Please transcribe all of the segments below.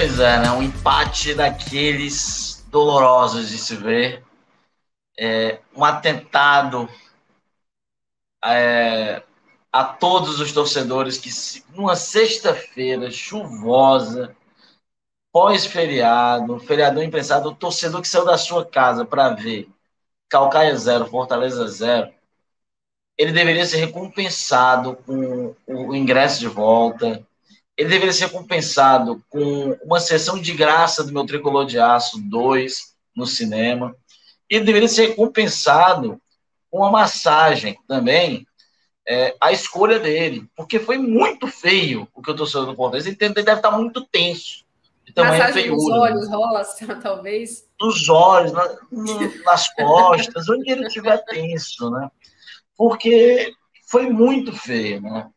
Pois é, né? Um empate daqueles dolorosos de se ver. Um atentado a todos os torcedores que, numa sexta-feira chuvosa, pós-feriado, feriadão imprensado, o torcedor que saiu da sua casa para ver Calcaia 0, Fortaleza 0, ele deveria ser recompensado com o ingresso de volta. Ele deveria ser compensado com uma sessão de graça do meu Tricolor de Aço 2 no cinema. Ele deveria ser compensado com uma massagem também, a escolha dele, porque foi muito feio o que eu estou torcedor do Fortaleza. Ele deve estar muito tenso, de tamanha Massagem nos feiura. olhos, rola, talvez? Nos olhos, nas costas, onde ele estiver tenso, né? Porque foi muito feio, né?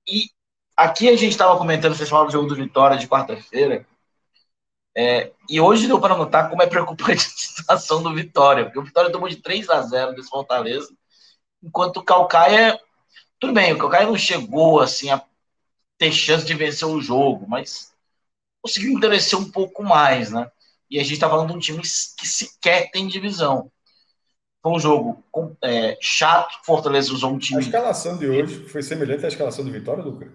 E aqui a gente estava comentando, vocês falaram do jogo do Vitória de quarta-feira, e hoje deu para notar como é preocupante a situação do Vitória, porque o Vitória tomou de 3-0 desse Fortaleza, enquanto o Calcaia, tudo bem, o Calcaia não chegou assim a ter chance de vencer o jogo, mas conseguiu endurecer um pouco mais, né? E a gente está falando de um time que sequer tem divisão. Foi um jogo chato, Fortaleza usou um A time... escalação de hoje foi semelhante à escalação do Vitória, Lucas?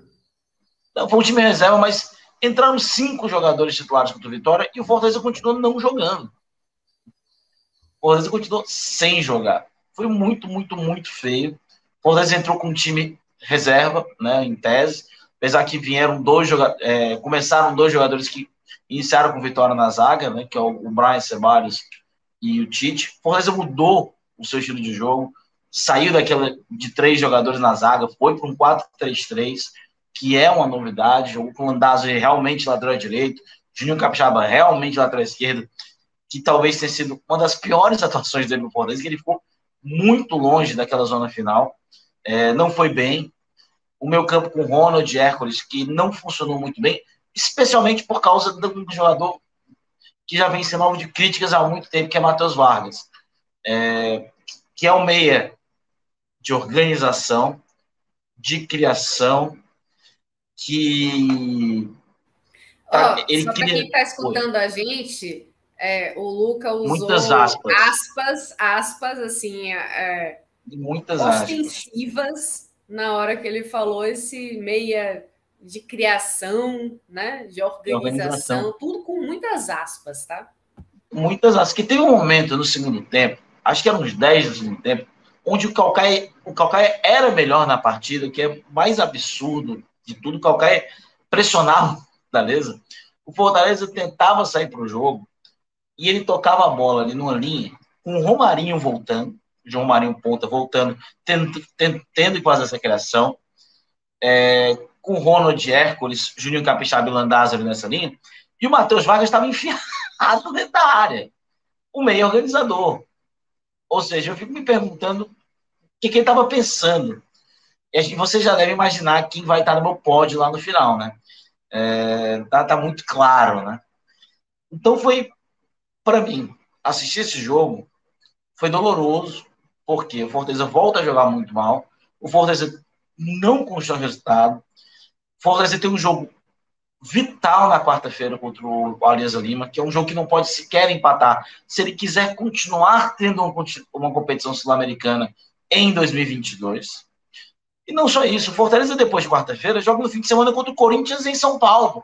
Não, foi um time reserva, mas entraram 5 jogadores titulares contra o Vitória e o Fortaleza continuou não jogando. O Fortaleza continuou sem jogar. Foi muito, muito, muito feio. O Fortaleza entrou com um time reserva, né, em tese, apesar que vieram começaram 2 jogadores que iniciaram com Vitória na zaga, né, que é o Brian Ceballos e o Tite. O Fortaleza mudou o seu estilo de jogo, saiu daquela de 3 jogadores na zaga, foi para um 4-3-3, que é uma novidade. Jogou com o Landázuri realmente lateral direito, Juninho Capixaba realmente lateral esquerdo, que talvez tenha sido uma das piores atuações dele no Fortaleza, que ele ficou muito longe daquela zona final, não foi bem. O meu campo com Ronald e Hércules, que não funcionou muito bem, especialmente por causa de um jogador que já vem sendo alvo de críticas há muito tempo, que é Matheus Vargas, que é um meia de organização, de criação, que... Só para quem está escutando a gente, o Luca usou muitas aspas assim, muitas ostensivas na hora que ele falou esse meia de criação, né, de organização, tudo com muitas aspas, tá? Muitas aspas. Que teve um momento no segundo tempo, acho que eram uns 10 do segundo tempo, onde o Calcaia era melhor na partida, que é mais absurdo de tudo. O Calcaia pressionava o Fortaleza. O Fortaleza tentava sair para o jogo e ele tocava a bola ali numa linha, com o Romarinho voltando, João Marinho ponta voltando, tendo que fazer essa criação, com o Ronald Hércules, Juninho Capixaba e Landázuri nessa linha, e o Matheus Vargas estava enfiado dentro da área, o meio organizador. Ou seja, eu fico me perguntando o que ele estava pensando. E você já deve imaginar quem vai estar no meu pódio lá no final, né? Tá muito claro, né? Então foi, para mim, assistir esse jogo foi doloroso, porque o Fortaleza volta a jogar muito mal, o Fortaleza não constrói resultado, o Fortaleza tem um jogo vital na quarta-feira contra o Alianza Lima, que é um jogo que não pode sequer empatar. Se ele quiser continuar tendo uma competição sul-americana em 2022. E não só isso, o Fortaleza, depois de quarta-feira, joga no fim de semana contra o Corinthians em São Paulo.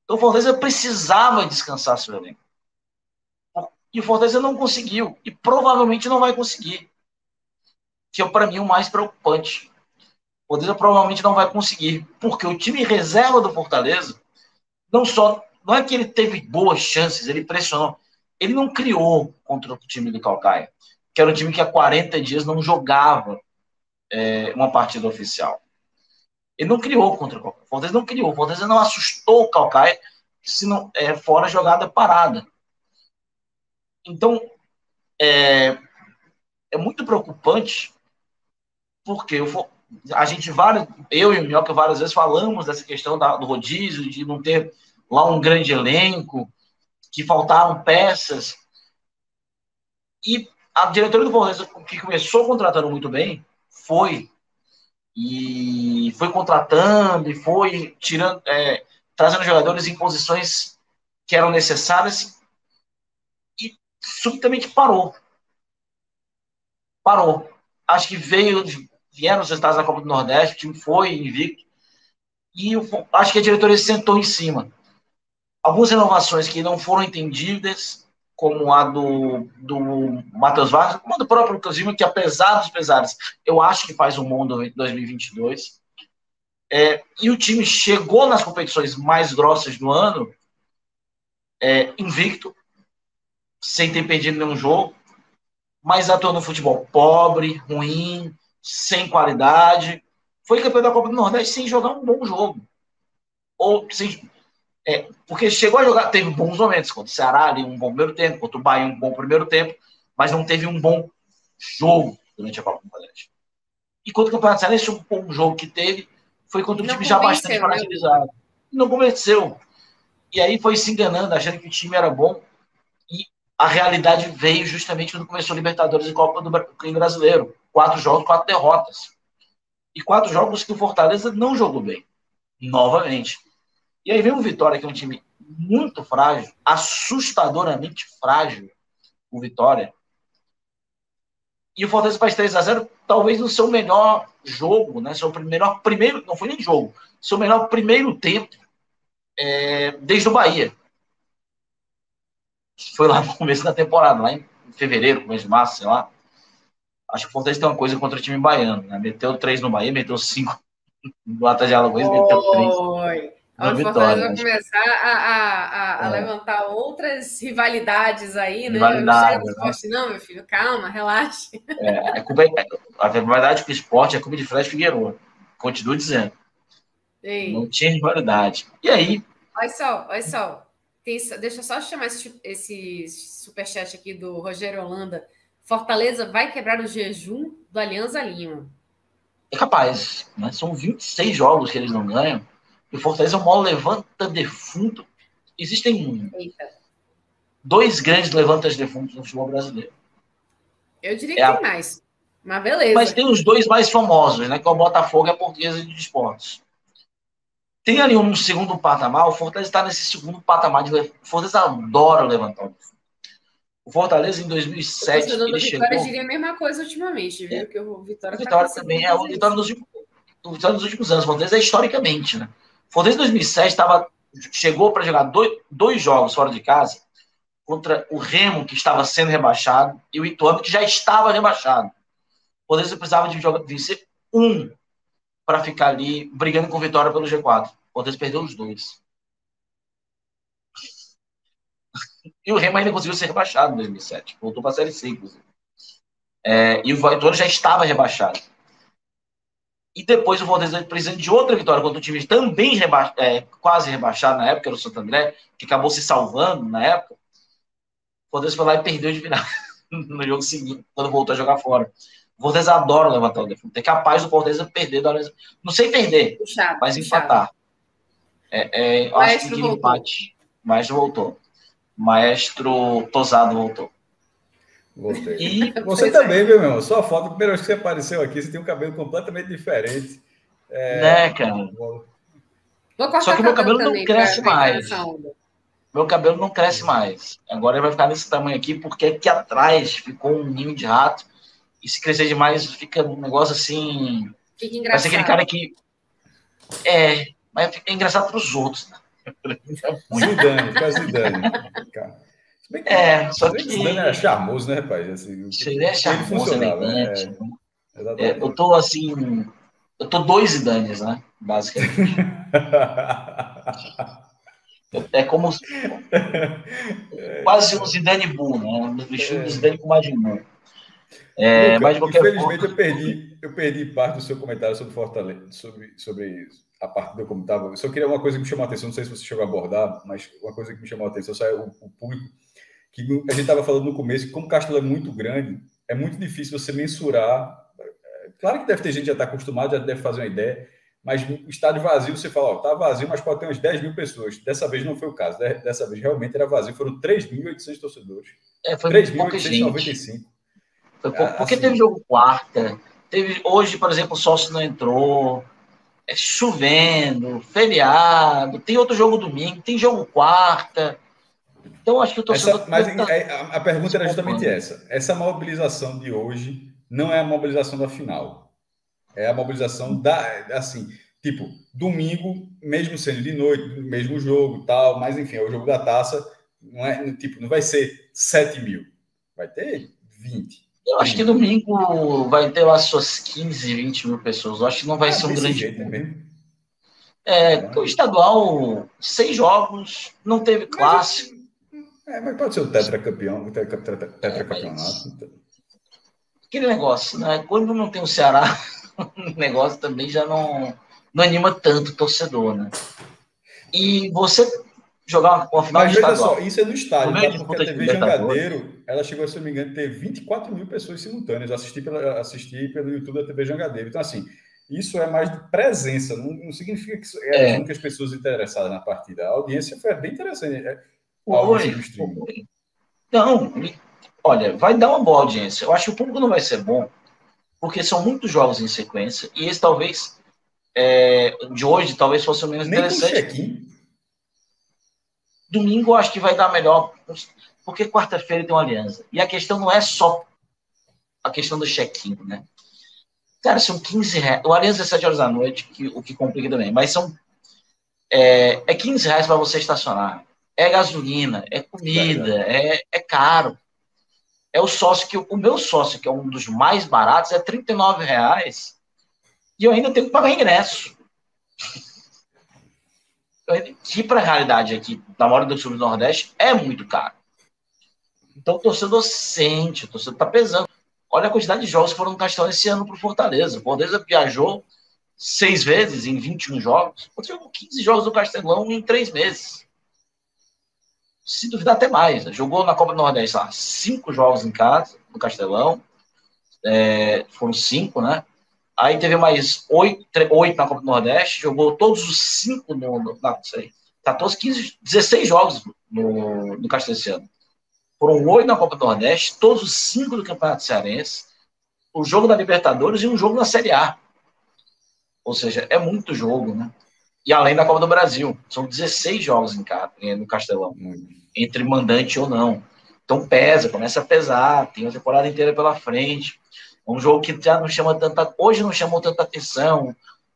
Então o Fortaleza precisava descansar seu elenco. E o Fortaleza não conseguiu. E provavelmente não vai conseguir. Que é, para mim, o mais preocupante. O Fortaleza provavelmente não vai conseguir. Porque o time reserva do Fortaleza não é que ele teve boas chances, ele pressionou. Ele não criou contra o time do Calcaia, que era um time que há 40 dias não jogava uma partida oficial. Ele não criou contra o Calcaia. O Fortaleza não criou. O Fortaleza não assustou o Calcaia, se não fora jogada parada. Então, é muito preocupante, porque eu e o Minhoca várias vezes falamos dessa questão do rodízio, de não ter lá um grande elenco, que faltavam peças. E a diretoria do Fortaleza, que começou contratando muito bem, foi contratando e foi tirando, trazendo jogadores em posições que eram necessárias e subitamente parou. Acho que vieram os resultados da Copa do Nordeste, o time foi invicto, e acho que a diretoria sentou em cima. Algumas renovações que não foram entendidas, como a do Matheus Vargas, como a do próprio Lucas Lima, que apesar dos pesares, eu acho que faz um bom 2022. E o time chegou nas competições mais grossas do ano, invicto, sem ter perdido nenhum jogo, mas atuou no futebol pobre, ruim, sem qualidade. Foi campeão da Copa do Nordeste sem jogar um bom jogo. Porque chegou a jogar, teve bons momentos contra o Ceará, ali, um bom primeiro tempo, contra o Bahia, um bom primeiro tempo, mas não teve um bom jogo durante a Copa do Nordeste. E contra o Campeonato Cearense, um bom jogo que teve foi contra um time já bastante fragilizado. Não convenceu. E aí foi se enganando, achando que o time era bom. E a realidade veio justamente quando começou a Libertadores e Copa do Brasileiro. 4 jogos, 4 derrotas. E 4 jogos que o Fortaleza não jogou bem. Novamente. E aí vem o Vitória, que é um time muito frágil, assustadoramente frágil, o Vitória. E o Fortaleza faz 3-0, talvez no seu melhor jogo, né? Seu melhor primeiro, não foi nem jogo, seu melhor primeiro tempo desde o Bahia. Foi lá no começo da temporada, lá em fevereiro, começo de março, sei lá. Acho que o Fortaleza tem uma coisa contra o time baiano, né? Meteu 3 no Bahia, meteu 5 no Atlético de Alagoas, meteu 3 no Vitória. Vai começar a levantar outras rivalidades aí, né? Rivalidade, não chega do não, meu filho, calma, relaxe. A rivalidade com o esporte é culpa de Fred Figueiredo. Continuo dizendo. Ei. Não tinha rivalidade. E aí? Olha só. Deixa eu só chamar esse superchat aqui do Rogério Holanda. Fortaleza vai quebrar o jejum do Alianza Lima. É capaz, né? São 26 jogos que eles não ganham. E o Fortaleza é o maior levanta-defunto. Existem 2 grandes levantas-defuntos no futebol brasileiro. Eu diria que tem mais. Mas beleza. Mas tem os 2 mais famosos, né? Que é o Botafogo e a Portuguesa de Esportes. Tem ali um segundo patamar. O Fortaleza está nesse segundo patamar. O Fortaleza adora levantar o defunto. O Fortaleza, em 2007, ele chegou... Vitória diria a mesma coisa ultimamente, viu? Que o Vitória também é o Vitória dos últimos anos. O Fortaleza é historicamente, né? O Fortaleza, em 2007, chegou para jogar 2 jogos fora de casa contra o Remo, que estava sendo rebaixado, e o Ituano, que já estava rebaixado. O Fortaleza precisava de vencer um para ficar ali brigando com o Vitória pelo G4. O Fortaleza perdeu os 2. E o Remo ainda conseguiu ser rebaixado em 2007. Voltou para a Série C, inclusive. E o Ituano já estava rebaixado. E depois o Fortaleza precisando de outra vitória contra um time também quase rebaixado na época, era o Santo André, que acabou se salvando na época. O Fortaleza foi lá e perdeu de virar no jogo seguinte, quando voltou a jogar fora. O Fortaleza adora levantar o defunto. É capaz do Fortaleza perder. Não sei perder, mas empatar. Eu acho que empate. Maestro voltou. Maestro Tosado voltou. Voltei. E você também, viu, meu irmão? Só foto, a primeira vez que você apareceu aqui, você tem um cabelo completamente diferente. Né, cara? Só que o meu cabelo não cresce mais. Meu cabelo não cresce mais. Agora ele vai ficar nesse tamanho aqui, porque aqui atrás ficou um ninho de rato. E se crescer demais, fica um negócio assim... Fica engraçado. Parece aquele cara que... mas é engraçado para os outros, né? Zidane. Só que... Zidane era charmoso, né, rapaz? Assim, ele é charmoso, elegante. Eu tô assim... Eu tô 2 Zidanes, né? Basicamente. É como... quase um Zidane Bull, né? No estilo do Zidane com Majin Buu. Luca, mas de qualquer infelizmente forma... eu perdi parte do seu comentário sobre Fortaleza, sobre a parte do como estava. Eu só queria uma coisa que me chamou a atenção, não sei se você chegou a abordar, mas uma coisa que me chamou a atenção saiu o público, que a gente estava falando no começo, que como o Castelo é muito grande, é muito difícil você mensurar. Claro que deve ter gente que já está acostumado, já deve fazer uma ideia, mas o estádio vazio, você fala, está vazio, mas pode ter umas 10 mil pessoas. Dessa vez não foi o caso, dessa vez realmente era vazio, foram 3.800 torcedores. Foi 3.895. Porque teve jogo quarta, hoje, por exemplo, o sócio não entrou. é chovendo, feriado, tem outro jogo domingo, tem jogo quarta. Então, acho que o torcedor... Mas a pergunta era justamente essa. Essa mobilização de hoje não é a mobilização da final. É a mobilização assim, tipo, domingo, mesmo sendo de noite, mesmo jogo tal, mas enfim, é o jogo da taça, não vai ser 7 mil, vai ter 20. Eu acho que domingo vai ter lá suas 15, 20 mil pessoas. Eu acho que não vai ser um grande... O estadual, 6 jogos, não teve clássico. Mas pode ser o tetracampeonato. Aquele negócio, né? Quando não tem o Ceará, o negócio também já não anima tanto o torcedor, né? E você jogar uma final de estadual... Mas veja só, isso é no estádio, tá? Porque a TV Jangadeiro, ela chegou, se não me engano, a ter 24 mil pessoas simultâneas. Eu assisti pelo YouTube da TV Jangadeiro. Então, assim, isso é mais de presença, não significa que é as únicas pessoas interessadas na partida. A audiência foi bem interessante. Não, olha, vai dar uma boa audiência. Eu acho que o público não vai ser bom, porque são muitos jogos em sequência, e esse talvez, de hoje, talvez fosse o menos interessante. Domingo eu acho que vai dar melhor, porque quarta-feira tem uma Aliança. E a questão não é só a questão do check-in, né? Cara, são 15 reais. O Aliança é 7 horas da noite, o que complica também, mas são 15 reais para você estacionar. É gasolina, é comida, é caro. É o sócio o meu sócio, que é um dos mais baratos, é R$39, e eu ainda tenho que pagar ingresso. Que para a realidade aqui, na maioria do sul do Nordeste, é muito caro. Então o torcedor sente, o torcedor está pesando. Olha a quantidade de jogos que foram no Castelão esse ano para o Fortaleza. O Fortaleza viajou 6 vezes em 21 jogos. Você jogou 15 jogos do Castelão em 3 meses. Se duvidar, até mais. Jogou na Copa do Nordeste lá, 5 jogos em casa, no Castelão. Foram 5, né? Aí teve mais 8 na Copa do Nordeste. Jogou todos os 5 não sei. 14, 15, 16 jogos no Castelão esse ano. Foram 8 na Copa do Nordeste, todos os 5 do Campeonato Cearense, o jogo da Libertadores e um jogo na Série A. Ou seja, é muito jogo, né? E além da Copa do Brasil, são 16 jogos no Castelão, entre mandante ou não. Então pesa, começa a pesar, tem a temporada inteira pela frente. É um jogo que já não chama hoje não chamou tanta atenção.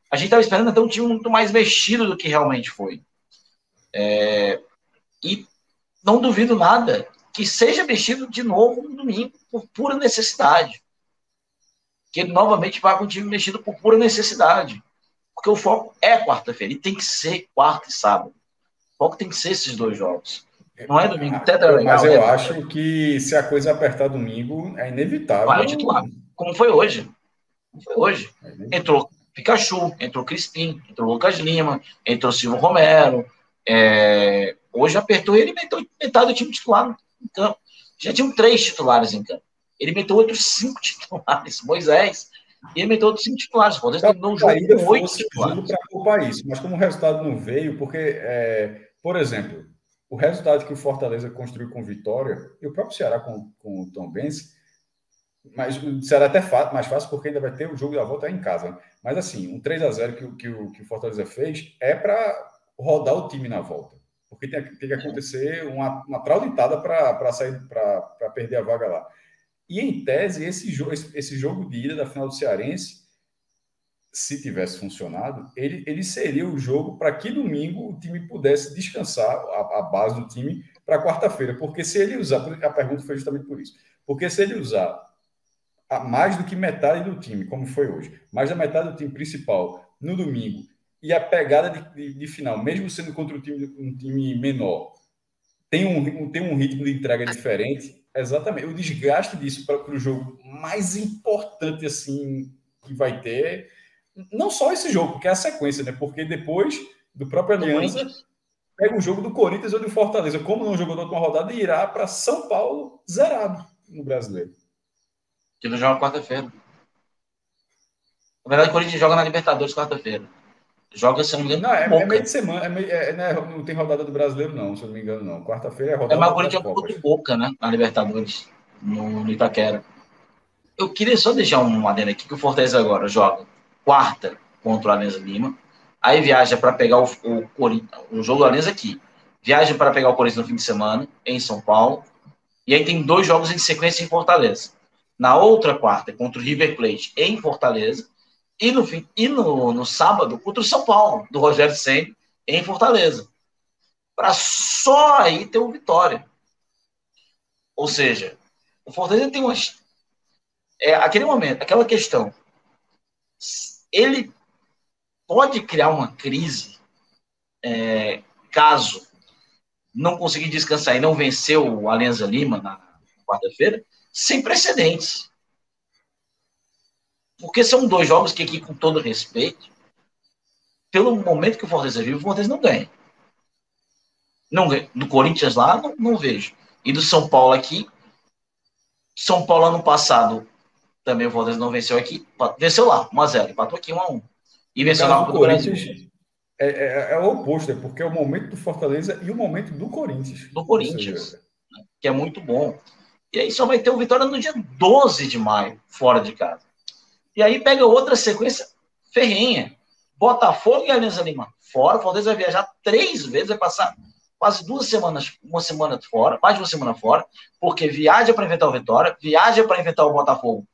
A gente estava esperando até um time muito mais mexido do que realmente foi. E não duvido nada que seja mexido de novo no domingo por pura necessidade. Que ele novamente vá com o time mexido por pura necessidade. Porque o foco é quarta-feira. E tem que ser quarta e sábado. O foco tem que ser esses 2 jogos. Não é domingo. Até legal, mas eu acho que se a coisa apertar domingo, é inevitável. Vai titular. Como foi hoje. Entrou Pikachu, entrou Crispim, entrou Lucas Lima, entrou Silvio Romero. Hoje apertou ele e meteu metade do time titular em campo. Já tinham 3 titulares em campo. Ele meteu outros 5 titulares. Moisés. E ele meteu outros 5 titulares. O Fortaleza terminou o jogo com 8 titulares. Para culpar isso. Mas como o resultado não veio, porque, por exemplo, o resultado que o Fortaleza construiu com vitória, e o próprio Ceará com o Tombense, mas o Ceará até mais fácil, porque ainda vai ter o jogo da volta em casa. Mas assim, um 3-0 que o Fortaleza fez é para rodar o time na volta. Porque tem que acontecer uma traulitada para sair, para perder a vaga lá. E, em tese, esse jogo de ida da final do Cearense, se tivesse funcionado, ele seria o jogo para que domingo o time pudesse descansar a base do time para quarta-feira. Porque se ele usar... A pergunta foi justamente por isso. Porque se ele usar mais do que metade do time, como foi hoje, mais da metade do time principal no domingo, e a pegada de final, mesmo sendo contra um time menor, tem um ritmo de entrega diferente, exatamente. O desgaste disso para o jogo mais importante assim que vai ter, não só esse jogo, porque é a sequência, né? Porque depois do próprio Aliança, pega o jogo do Corinthians ou do Fortaleza, como não jogou na última rodada, e irá para São Paulo zerado no Brasileiro. Que não joga quarta-feira. Na verdade, o Corinthians joga na Libertadores quarta-feira. Joga, se não me engano, não, é meio de semana. Não tem rodada do Brasileiro, não, se eu não me engano, não. Quarta-feira é rodada. Mas o Corinthians joga contra o Boca, né? Na Libertadores, no Itaquera. Eu queria só deixar um adendo aqui, que o Fortaleza agora joga quarta contra o Alianza Lima. Aí viaja para pegar o jogo do Alianza aqui. Viaja para pegar o Corinthians no fim de semana, em São Paulo. E aí tem 2 jogos em sequência em Fortaleza. Na outra quarta, contra o River Plate, em Fortaleza. E no sábado, contra o São Paulo, do Rogério Ceni, em Fortaleza. Para só aí ter uma vitória. Ou seja, o Fortaleza tem aquele momento, aquela questão. Ele pode criar uma crise caso não conseguir descansar e não vencer o Alianza Lima na quarta-feira, sem precedentes. Porque são 2 jogos que aqui, com todo respeito, pelo momento que o Fortaleza vive, o Fortaleza não ganha. Não ganha. Do Corinthians lá, não vejo. E do São Paulo aqui, São Paulo ano passado, também o Fortaleza não venceu aqui, venceu lá, 1-0, empatou aqui 1-1. E venceu na Copa do Brasil. É o oposto, porque é o momento do Fortaleza e o momento do Corinthians. Do Corinthians, que é muito bom. E aí só vai ter o Vitória no dia 12 de maio, fora de casa. E aí pega outra sequência ferrenha. Botafogo e Alianza Lima fora. O Fortaleza vai viajar 3 vezes, vai passar quase 2 semanas, uma semana fora, mais de uma semana fora, porque viaja para enfrentar o Vitória, viaja para enfrentar o Botafogo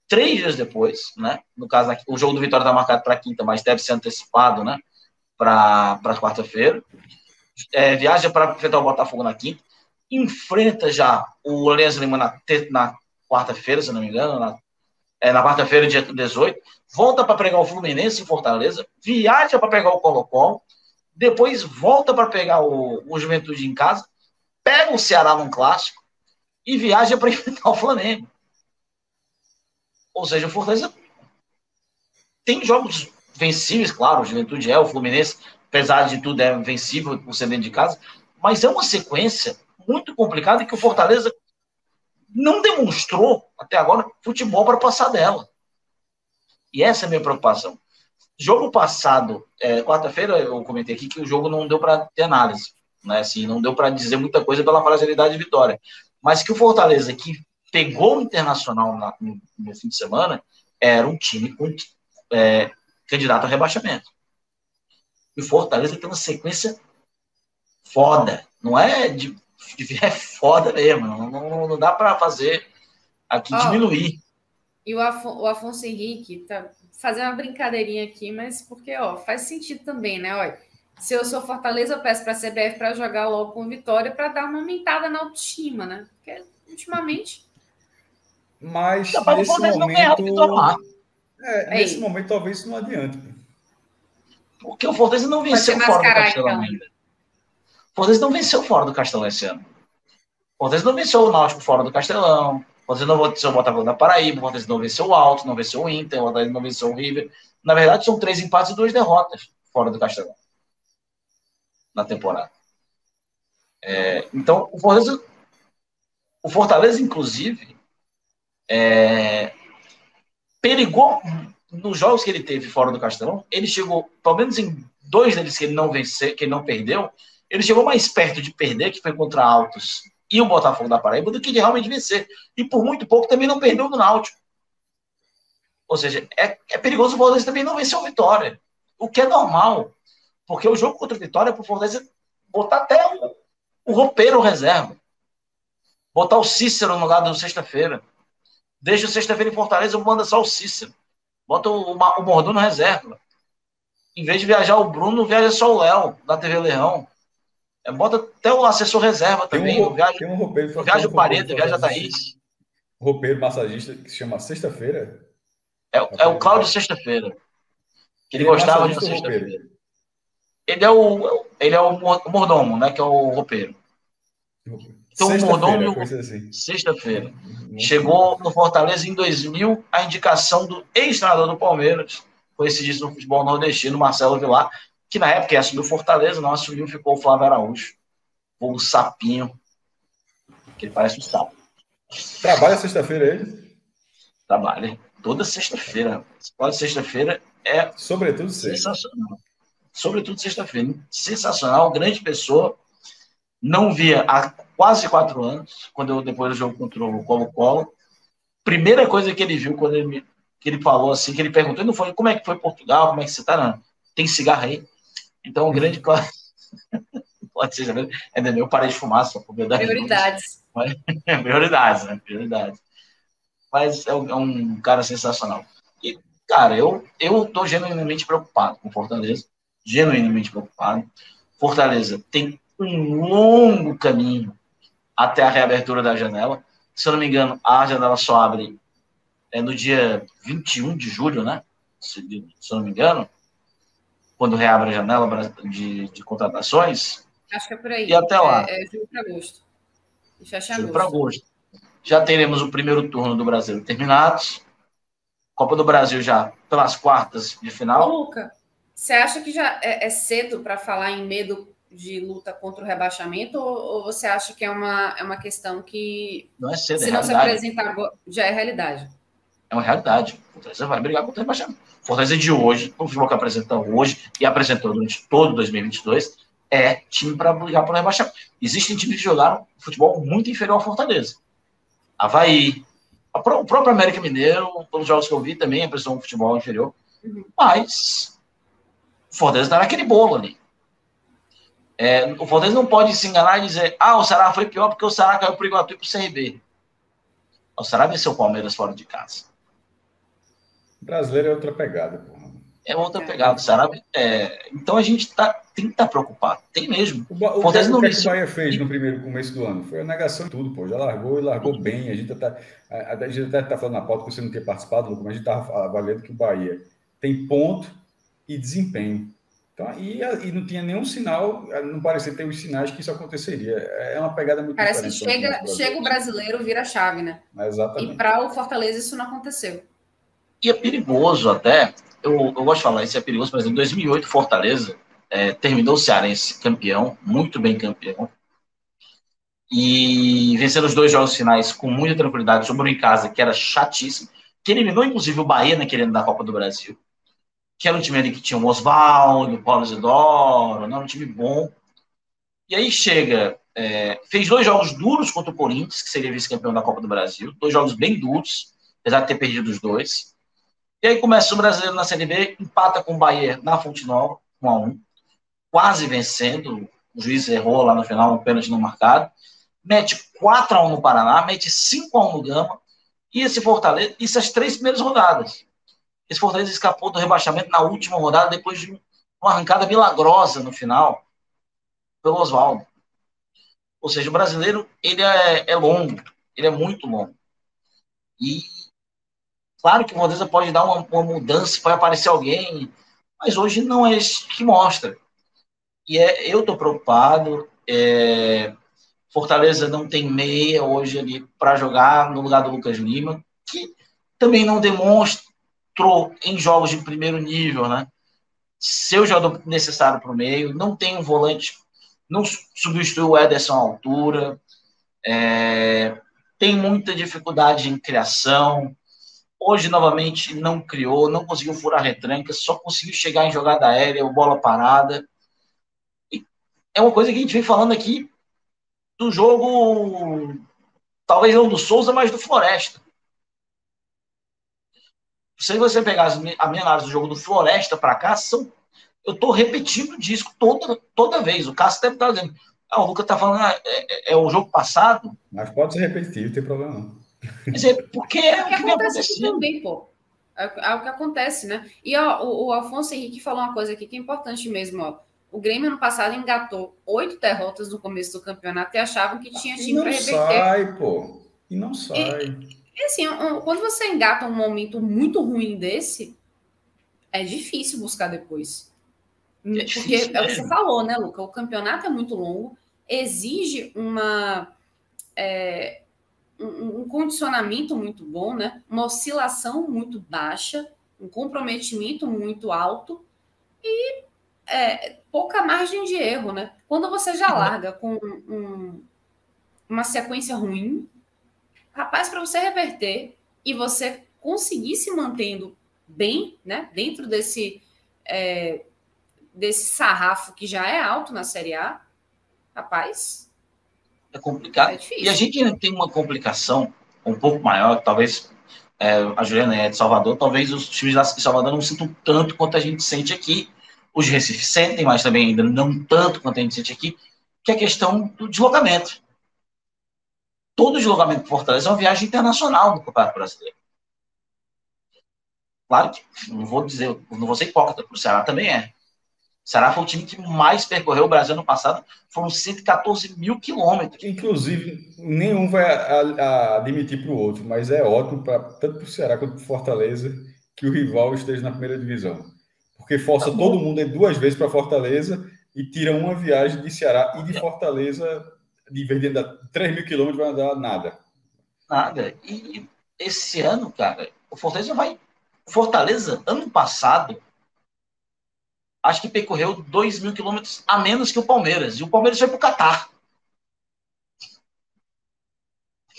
3 dias depois, né? No caso, o jogo do Vitória está marcado para quinta, mas deve ser antecipado, né? Para quarta-feira. Viaja para enfrentar o Botafogo na quinta, enfrenta já o Alianza Lima na quarta-feira, se não me engano, na quarta-feira, dia 18, volta para pegar o Fluminense em Fortaleza, viaja para pegar o Colo-Colo, depois volta para pegar o Juventude em casa, pega o Ceará num clássico e viaja para enfrentar o Flamengo. Ou seja, o Fortaleza tem jogos vencíveis, claro, o Juventude o Fluminense, apesar de tudo, é vencível por ser dentro de casa, mas é uma sequência muito complicada que o Fortaleza não demonstrou, até agora, futebol para passar dela. E essa é a minha preocupação. Jogo passado, quarta-feira, eu comentei aqui que o jogo não deu para ter análise, né? Assim, não deu para dizer muita coisa pela fragilidade de Vitória. Mas que o Fortaleza, que pegou o Internacional no fim de semana, era um time com candidato a rebaixamento. E o Fortaleza tem uma sequência foda. Não é é foda mesmo. Não dá para fazer aqui diminuir. E o Afonso Henrique tá fazendo uma brincadeirinha aqui, mas porque faz sentido também, né? Olha, se eu sou Fortaleza, eu peço para a CBF para jogar logo com Vitória para dar uma aumentada na autoestima, né? Porque ultimamente. Mas nesse momento. Nesse momento, talvez isso não adiante. Porque o Fortaleza não venceu fora do Castelão ainda. O Fortaleza não venceu fora do Castelão esse ano. O Fortaleza não venceu o Náutico fora do Castelão. O Fortaleza não venceu o Botafogo da Paraíba. O Fortaleza não venceu o Alto, não venceu o Inter. O Fortaleza não venceu o River. Na verdade, são 3 empates e 2 derrotas fora do Castelão na temporada. Então, o Fortaleza, inclusive, perigou nos jogos que ele teve fora do Castelão. Ele chegou, pelo menos em 2 deles que ele não venceu, que ele não perdeu, ele chegou mais perto de perder, que foi contra Altos e o Botafogo da Paraíba, do que de realmente vencer. E por muito pouco também não perdeu no Náutico. Ou seja, é perigoso o Fortaleza também não vencer o Vitória. O que é normal. Porque o jogo contra o Vitória é para o Fortaleza botar até o roupeiro reserva. Botar o Cícero no lugar do sexta-feira. Deixa o sexta-feira em Fortaleza, manda só o Cícero. Bota o Mordomo reserva. Em vez de viajar o Bruno, viaja só o Léo, da TV Leão. Bota até o assessor reserva também. Tem um roupeiro. Viaja o Paredes, viaja a Thaís. Roupeiro massagista que se chama Sexta-feira? É o Cláudio Sexta-feira. Ele gostava de uma sexta-feira. Ele é o mordomo, né? Que é o roupeiro. Então, o mordomo, sexta-feira. Chegou no Fortaleza em 2000, a indicação do ex-treinador do Palmeiras, conhecidíssimo no futebol nordestino, Marcelo Vilar, que na época assumiu Fortaleza, não assumiu, ficou o Flávio Araújo, o sapinho, que ele parece um sapo. Trabalha sexta-feira ele? Trabalha. Toda sexta-feira. Toda sexta-feira sobretudo sensacional. Sobretudo sexta-feira. Sensacional, grande pessoa. Não via há quase 4 anos, depois do jogo contra o Colo-Colo. Primeira coisa que ele viu quando ele que ele falou assim, que ele perguntou, não foi, como é que foi Portugal, como é que você tá? Não, tem cigarro aí? Então, o grande pode ser, ainda bem, eu parei de fumar, só por verdade. Prioridades. Mas, prioridades, né? Prioridades. Mas é um cara sensacional. E, cara, eu tô genuinamente preocupado com Fortaleza, genuinamente preocupado. Fortaleza tem um longo caminho até a reabertura da janela. Se eu não me engano, a janela só abre no dia 21 de julho, né? Se eu não me engano, quando reabre a janela de contratações. Acho que é por aí. E até lá. É julho para agosto. E fecha julho para agosto. Já teremos o primeiro turno do Brasil terminados. Copa do Brasil já pelas quartas de final. Ô, Luca, você acha que já é cedo para falar em medo de luta contra o rebaixamento, ou você acha que é uma questão que, não é cedo, se não se apresentar agora, já é realidade? É uma realidade. Fortaleza vai brigar contra o rebaixamento. Fortaleza de hoje, o futebol que apresenta hoje e apresentou durante todo 2022, é time para brigar pelo rebaixamento. Existem times que jogaram futebol muito inferior ao Fortaleza. Avaí, o próprio América Mineiro, pelos jogos que eu vi, também apresentou um futebol inferior. Mas o Fortaleza está naquele bolo ali. O Fortaleza não pode se enganar e dizer o Ceará foi pior porque o Ceará caiu para o Iguatu e para o CRB. O Ceará venceu o Palmeiras fora de casa. O brasileiro é outra pegada, porra. É outra pegada. O Ceará, então a gente tem que estar preocupado. Tem mesmo. O que o Bahia fez no primeiro começo do ano? Foi a negação de tudo, pô. Já largou bem. A gente até está falando na pauta que você não ter participado, Lucas, mas a gente estava avaliando que o Bahia tem ponto e desempenho. Então, e não tinha nenhum sinal, não parecia ter os sinais que isso aconteceria. É uma pegada muito diferente. Parece que chega o brasileiro, vira a chave, né? Exatamente. E para o Fortaleza isso não aconteceu. E é perigoso até, eu gosto de falar, isso é perigoso, por exemplo, em 2008, Fortaleza terminou o Cearense campeão, muito bem campeão, e vencendo os 2 jogos finais com muita tranquilidade, sobrou em casa, que era chatíssimo, que eliminou inclusive o Bahia naquele ano da Copa do Brasil, que era um time ali que tinha o Oswaldo, o Paulo Isidoro, era um time bom. E aí chega, fez 2 jogos duros contra o Corinthians, que seria vice-campeão da Copa do Brasil, 2 jogos bem duros, apesar de ter perdido os 2. E aí começa o brasileiro na Série B, empata com o Bahia na Fonte Nova, 1-1, quase vencendo, o juiz errou lá no final, um pênalti não marcado, mete 4-1 no Paraná, mete 5-1 no Gama, e esse Fortaleza, isso as 3 primeiras rodadas. Esse Fortaleza escapou do rebaixamento na última rodada, depois de uma arrancada milagrosa no final, pelo Oswaldo. Ou seja, o brasileiro, ele é longo, ele é muito longo. E claro que o Fortaleza pode dar uma mudança, pode aparecer alguém, mas hoje não é isso que mostra. E eu estou preocupado, Fortaleza não tem meia hoje ali para jogar no lugar do Lucas Lima, que também não demonstrou em jogos de primeiro nível, né? Seu jogador necessário para o meio, não tem um volante, não substituiu o Ederson à altura, tem muita dificuldade em criação. Hoje, novamente, não criou, não conseguiu furar retranca, só conseguiu chegar em jogada aérea ou bola parada. E é uma coisa que a gente vem falando aqui do jogo, talvez não do Souza, mas do Floresta. Se você pegar a minha análise do jogo do Floresta para cá, eu estou repetindo o disco toda vez. O Cássio deve estar dizendo, o Lucas está falando, é o jogo passado. Mas pode ser repetitivo, não tem problema não. Mas porque é o que acontece aqui também, pô. É o que acontece, né? E o Afonso Henrique falou uma coisa aqui que é importante mesmo, ó. O Grêmio ano passado engatou 8 derrotas no começo do campeonato e achavam que tinha time para reverter. E não sai, pô. E não sai. E assim, quando você engata um momento muito ruim desse, é difícil buscar depois. Porque é o que você falou, né, Luca? O campeonato é muito longo, exige um condicionamento muito bom, né? Uma oscilação muito baixa, um comprometimento muito alto e pouca margem de erro, né? Quando você já larga com uma sequência ruim, rapaz, para você reverter e você conseguir se mantendo bem, né? Dentro desse sarrafo que já é alto na Série A, rapaz... É complicado. E a gente ainda tem uma complicação um pouco maior, talvez a Juliana é de Salvador, talvez os times de Salvador não sintam tanto quanto a gente sente aqui. Os de Recife sentem, mas também ainda não tanto quanto a gente sente aqui, que é a questão do deslocamento. Todo deslocamento para Fortaleza é uma viagem internacional no Campeonato Brasileiro. Claro que, não vou ser hipócrita, o Ceará também é. O Ceará foi o time que mais percorreu o Brasil no passado, foram 114 mil quilômetros. Inclusive, nenhum vai admitir para o outro, mas é ótimo, tanto para o Ceará quanto para o Fortaleza, que o rival esteja na primeira divisão. Porque força todo mundo a ir 2 vezes para Fortaleza e tira uma viagem de Ceará e de Fortaleza, de vez de andar 3 mil quilômetros, vai andar nada. Nada. E esse ano, cara, o Fortaleza, ano passado, acho que percorreu 2 mil quilômetros a menos que o Palmeiras. E o Palmeiras foi para o Catar.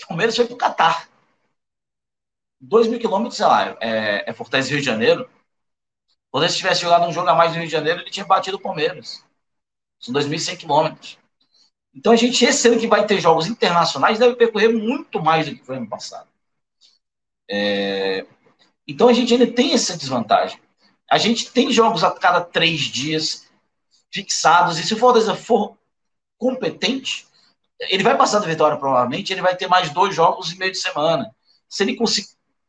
O Palmeiras foi para o Catar. 2 mil quilômetros, sei lá, Fortaleza e Rio de Janeiro. Se o Fortaleza tivesse jogado um jogo a mais no Rio de Janeiro, ele tinha batido o Palmeiras. São 2.100 quilômetros. Então, esse ano que vai ter jogos internacionais, deve percorrer muito mais do que foi ano passado. Então, a gente ainda tem essa desvantagem. A gente tem jogos a cada 3 dias fixados, e se o Fortaleza for competente, ele vai passar da vitória, provavelmente, ele vai ter mais 2 jogos em meio de semana. Se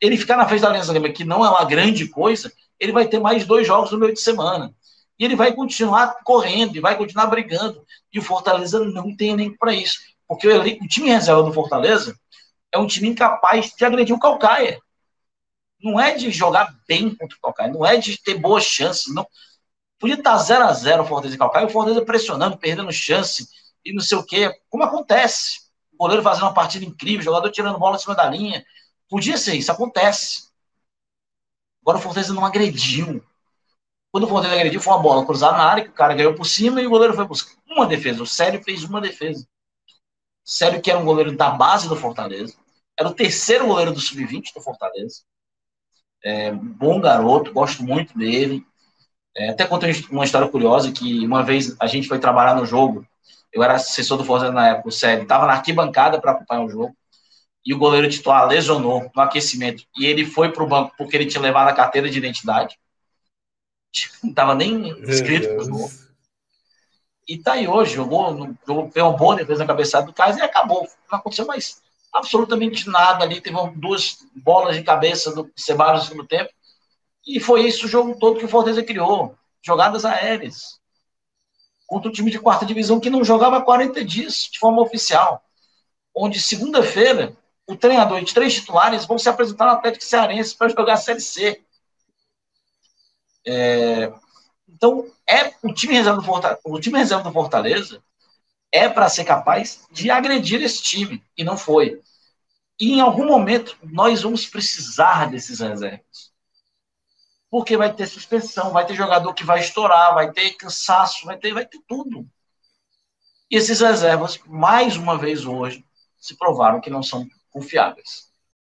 ele ficar na frente da Aliança Lima, que não é uma grande coisa, ele vai ter mais 2 jogos no meio de semana. E ele vai continuar correndo, e vai continuar brigando. E o Fortaleza não tem elenco para isso. Porque o time reserva do Fortaleza é um time incapaz de agredir o Caucaia. Não é de jogar bem contra o Caucaia, não é de ter boas chances. Não. Podia estar 0-0 o Fortaleza e Caucaia, o Fortaleza pressionando, perdendo chance e não sei o quê. Como acontece? O goleiro fazendo uma partida incrível, o jogador tirando bola em cima da linha. Podia ser isso, acontece. Agora o Fortaleza não agrediu. Quando o Fortaleza agrediu, foi uma bola cruzada na área, que o cara ganhou por cima e o goleiro foi buscar uma defesa. O Célio fez uma defesa. O Célio, que era um goleiro da base do Fortaleza, era o 3º goleiro do Sub-20 do Fortaleza. Bom garoto, gosto muito dele. Até contei uma história curiosa, que uma vez a gente foi trabalhar no jogo, eu era assessor do Fortaleza na época, o Célio, estava na arquibancada para acompanhar o jogo, e o goleiro titular lesionou no aquecimento, e ele foi para o banco porque ele tinha levado a carteira de identidade, não estava nem inscrito no jogo. E tá aí hoje, jogou uma boa defesa na cabeçada do Cássio e acabou. Não aconteceu mais absolutamente nada ali. Teve 2 bolas de cabeça do Ceballos no segundo tempo. E foi isso o jogo todo que o Fortaleza criou. Jogadas aéreas. Contra um time de 4ª divisão que não jogava há 40 dias de forma oficial. Onde segunda-feira o treinador e os 3 titulares vão se apresentar no Atlético Cearense para jogar a Série C. Então, o time reserva do Fortaleza é para ser capaz de agredir esse time, e não foi. E em algum momento, nós vamos precisar desses reservas. Porque vai ter suspensão, vai ter jogador que vai estourar, vai ter cansaço, vai ter tudo. E esses reservas, mais uma vez hoje, se provaram que não são confiáveis.